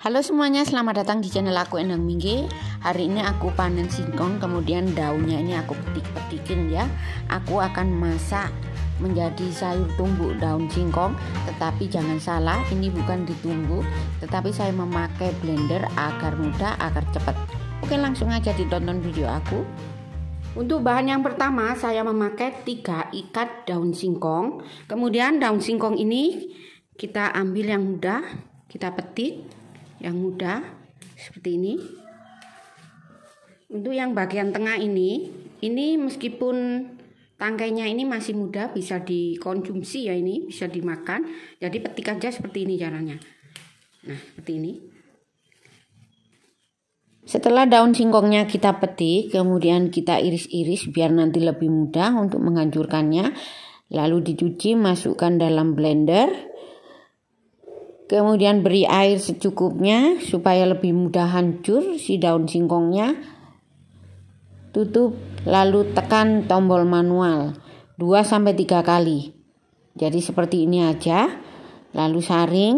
Halo semuanya, selamat datang di channel aku Endang Minggi. Hari ini aku panen singkong, kemudian daunnya ini aku petik-petikin ya. Aku akan masak menjadi sayur tumbuk daun singkong. Tetapi jangan salah, ini bukan ditumbuk, tetapi saya memakai blender agar mudah, agar cepat. Oke, langsung aja ditonton video aku. Untuk bahan yang pertama, saya memakai 3 ikat daun singkong. Kemudian daun singkong ini kita ambil yang muda, kita petik yang muda seperti ini. Untuk yang bagian tengah ini meskipun tangkainya ini masih muda, bisa dikonsumsi ya, ini bisa dimakan. Jadi petik aja seperti ini caranya. Nah, seperti ini. Setelah daun singkongnya kita petik, kemudian kita iris-iris biar nanti lebih mudah untuk menghancurkannya. Lalu dicuci, masukkan dalam blender. Kemudian beri air secukupnya supaya lebih mudah hancur si daun singkongnya. Tutup lalu tekan tombol manual 2-3 kali. Jadi seperti ini aja. Lalu saring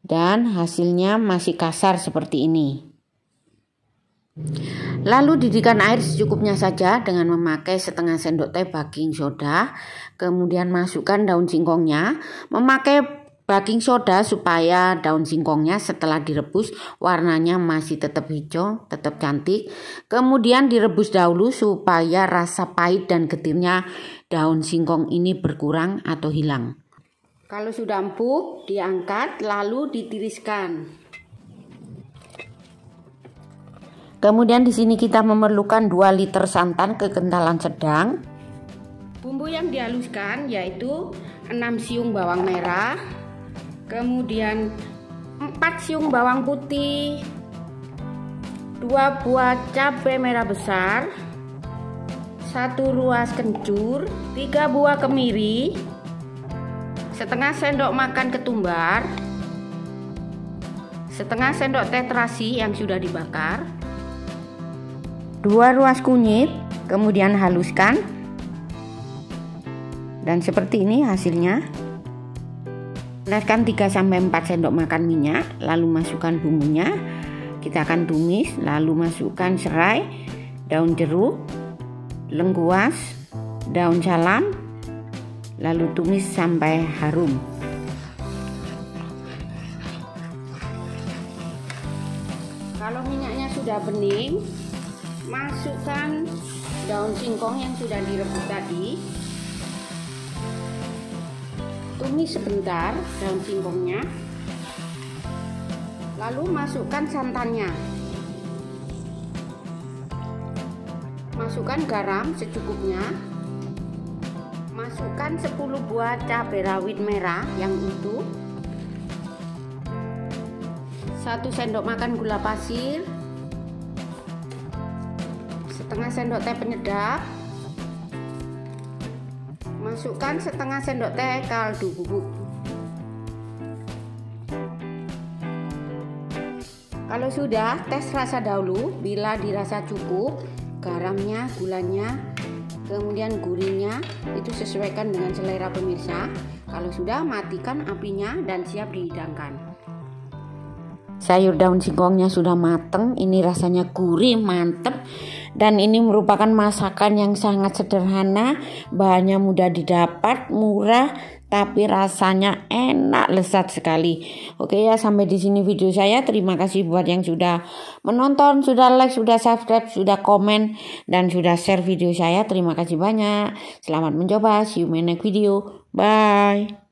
dan hasilnya masih kasar seperti ini. Lalu didihkan air secukupnya saja dengan memakai setengah sendok teh baking soda. Kemudian masukkan daun singkongnya. Memakai baking soda supaya daun singkongnya setelah direbus warnanya masih tetap hijau, tetap cantik. Kemudian direbus dahulu supaya rasa pahit dan getirnya daun singkong ini berkurang atau hilang. Kalau sudah empuk, diangkat lalu ditiriskan. Kemudian di sini kita memerlukan 2 liter santan kekentalan sedang. Bumbu yang dihaluskan yaitu 6 siung bawang merah. Kemudian 4 siung bawang putih, 2 buah cabai merah besar, 1 ruas kencur, 3 buah kemiri, setengah sendok makan ketumbar, setengah sendok teh terasi yang sudah dibakar, 2 ruas kunyit, kemudian haluskan. Dan seperti ini hasilnya. Oleskan 3-4 sendok makan minyak, lalu masukkan bumbunya. Kita akan tumis, lalu masukkan serai, daun jeruk, lengkuas, daun salam, lalu tumis sampai harum. Kalau minyaknya sudah bening, masukkan daun singkong yang sudah direbus tadi. Tumis sebentar daun singkongnya, lalu masukkan santannya, masukkan garam secukupnya, masukkan 10 buah cabai rawit merah yang utuh, 1 sendok makan gula pasir, setengah sendok teh penyedap, masukkan setengah sendok teh kaldu bubuk. Kalau sudah, tes rasa dahulu. Bila dirasa cukup, garamnya, gulanya, kemudian gurihnya itu sesuaikan dengan selera pemirsa. Kalau sudah, matikan apinya dan siap dihidangkan. Sayur daun singkongnya sudah mateng, ini rasanya gurih, mantep. Dan ini merupakan masakan yang sangat sederhana, bahannya mudah didapat, murah, tapi rasanya enak, lezat sekali. Oke ya, sampai di sini video saya. Terima kasih buat yang sudah menonton, sudah like, sudah subscribe, sudah komen, dan sudah share video saya. Terima kasih banyak. Selamat mencoba. See you in next video. Bye.